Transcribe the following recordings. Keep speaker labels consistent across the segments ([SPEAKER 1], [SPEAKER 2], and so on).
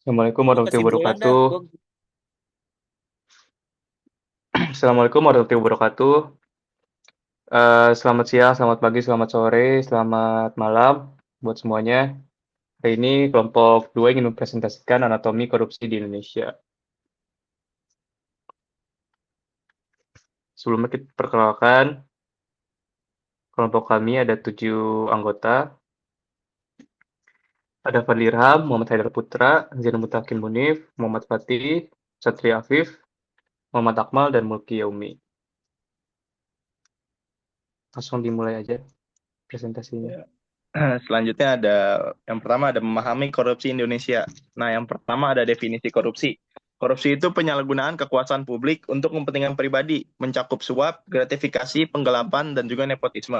[SPEAKER 1] Assalamualaikum
[SPEAKER 2] Gue
[SPEAKER 1] warahmatullahi
[SPEAKER 2] kesimpulan dah,
[SPEAKER 1] wabarakatuh.
[SPEAKER 2] gue
[SPEAKER 1] Assalamualaikum warahmatullahi wabarakatuh. Selamat siang, selamat pagi, selamat sore, selamat malam buat semuanya. Hari ini kelompok 2 ingin mempresentasikan anatomi korupsi di Indonesia. Sebelumnya kita perkenalkan, kelompok kami ada 7 anggota. Ada Fadli Ilham, Muhammad Haidar Putra, Zainul Mutakin Munif, Muhammad Fatih, Satria Afif, Muhammad Akmal, dan Mulki Yaumi. Langsung dimulai aja presentasinya.
[SPEAKER 3] Ya. Selanjutnya ada yang pertama ada memahami korupsi Indonesia. Nah, yang pertama ada definisi korupsi. Korupsi itu penyalahgunaan kekuasaan publik untuk kepentingan pribadi, mencakup suap, gratifikasi, penggelapan, dan juga nepotisme.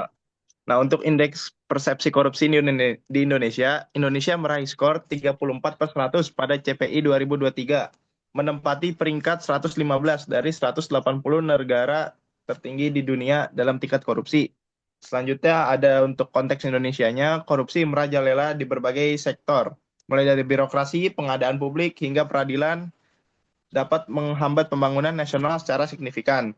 [SPEAKER 3] Nah, untuk indeks persepsi korupsi di Indonesia, Indonesia meraih skor 34/100 pada CPI 2023, menempati peringkat 115 dari 180 negara tertinggi di dunia dalam tingkat korupsi. Selanjutnya ada untuk konteks Indonesianya, korupsi merajalela di berbagai sektor, mulai dari birokrasi, pengadaan publik, hingga peradilan dapat menghambat pembangunan nasional secara signifikan.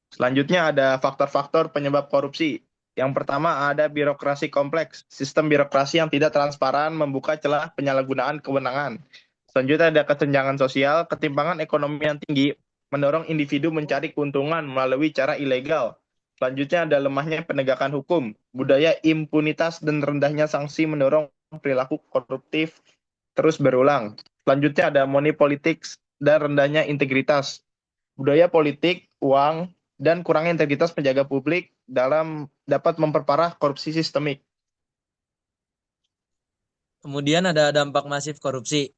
[SPEAKER 3] Selanjutnya ada faktor-faktor penyebab korupsi. Yang pertama ada birokrasi kompleks, sistem birokrasi yang tidak transparan membuka celah penyalahgunaan kewenangan. Selanjutnya ada kesenjangan sosial, ketimpangan ekonomi yang tinggi mendorong individu mencari keuntungan melalui cara ilegal. Selanjutnya ada lemahnya penegakan hukum, budaya impunitas dan rendahnya sanksi mendorong perilaku koruptif terus berulang. Selanjutnya ada money politics dan rendahnya integritas, budaya politik, uang, dan kurangnya integritas penjaga publik dalam dapat memperparah korupsi sistemik.
[SPEAKER 2] kemudian ada dampak masif korupsi.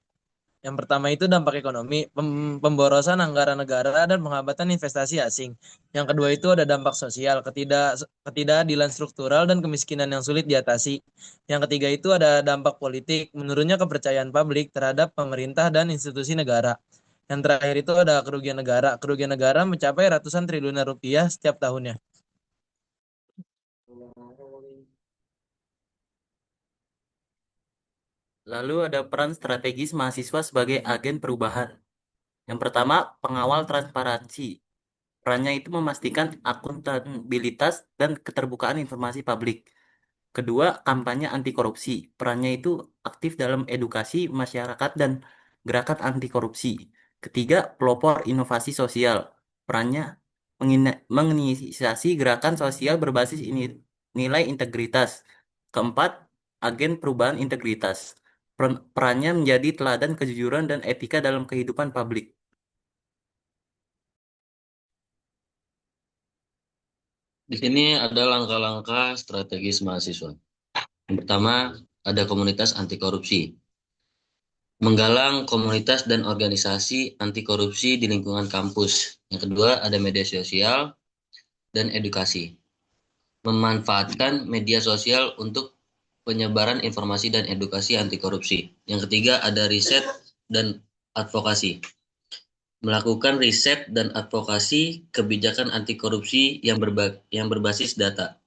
[SPEAKER 2] Yang pertama itu dampak ekonomi, pemborosan anggaran negara dan penghambatan investasi asing. Yang kedua itu ada dampak sosial, ketidakadilan struktural dan kemiskinan yang sulit diatasi. Yang ketiga itu ada dampak politik, menurunnya kepercayaan publik terhadap pemerintah dan institusi negara. Yang terakhir itu ada kerugian negara. Kerugian negara mencapai ratusan triliunan rupiah setiap tahunnya. Lalu ada peran strategis mahasiswa sebagai agen perubahan. Yang pertama, pengawal transparansi. Perannya itu memastikan akuntabilitas dan keterbukaan informasi publik. Kedua, kampanye anti korupsi. Perannya itu aktif dalam edukasi masyarakat dan gerakan anti korupsi. Ketiga, pelopor inovasi sosial. Perannya menginisiasi gerakan sosial berbasis nilai integritas. Keempat, agen perubahan integritas. Perannya menjadi teladan kejujuran dan etika dalam kehidupan publik.
[SPEAKER 4] Di sini ada langkah-langkah strategis mahasiswa. Yang pertama, ada komunitas anti korupsi. Menggalang komunitas dan organisasi anti korupsi di lingkungan kampus. Yang kedua, ada media sosial dan edukasi. Memanfaatkan media sosial untuk penyebaran informasi dan edukasi anti korupsi. Yang ketiga, ada riset dan advokasi. Melakukan riset dan advokasi kebijakan anti korupsi yang berbasis data.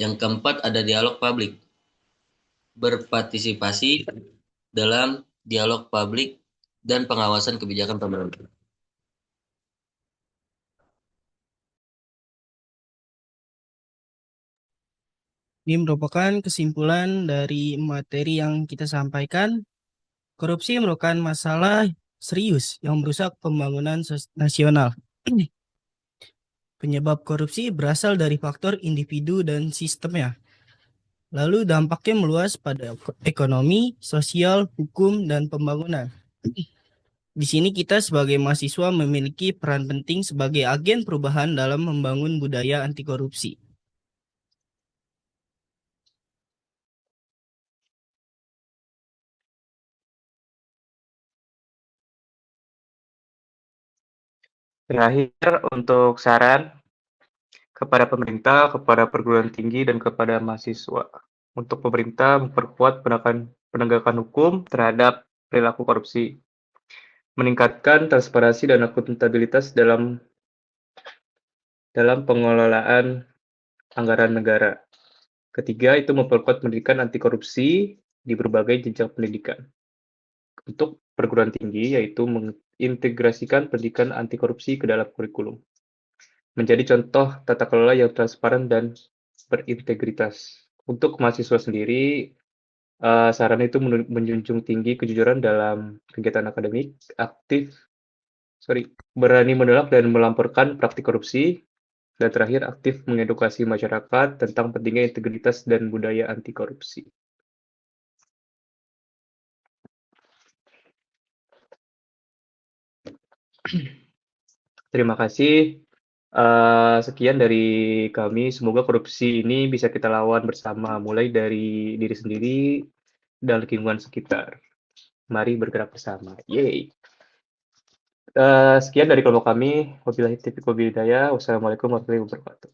[SPEAKER 4] Yang keempat ada dialog publik. Berpartisipasi dalam dialog publik dan pengawasan kebijakan pemerintah.
[SPEAKER 5] Ini merupakan kesimpulan dari materi yang kita sampaikan. Korupsi merupakan masalah serius yang merusak pembangunan nasional. Penyebab korupsi berasal dari faktor individu dan sistemnya. Lalu dampaknya meluas pada ekonomi, sosial, hukum, dan pembangunan. Di sini kita sebagai mahasiswa memiliki peran penting sebagai agen perubahan dalam membangun budaya anti korupsi.
[SPEAKER 1] Terakhir, untuk saran kepada pemerintah, kepada perguruan tinggi, dan kepada mahasiswa. Untuk pemerintah memperkuat penegakan hukum terhadap perilaku korupsi, meningkatkan transparansi dan akuntabilitas dalam pengelolaan anggaran negara. Ketiga, itu memperkuat pendidikan anti korupsi di berbagai jenjang pendidikan. untuk perguruan tinggi, yaitu mengintegrasikan pendidikan anti korupsi ke dalam kurikulum. Menjadi contoh tata kelola yang transparan dan berintegritas. Untuk mahasiswa sendiri, saran itu menjunjung tinggi kejujuran dalam kegiatan akademik, berani menolak dan melaporkan praktik korupsi, dan terakhir aktif mengedukasi masyarakat tentang pentingnya integritas dan budaya anti korupsi. Terima kasih. Sekian dari kami. Semoga korupsi ini bisa kita lawan bersama, mulai dari diri sendiri dan lingkungan sekitar. Mari bergerak bersama. Yeay. Sekian dari kelompok kami. Wabillahi taufiq wal hidayah. Wassalamualaikum warahmatullahi wabarakatuh.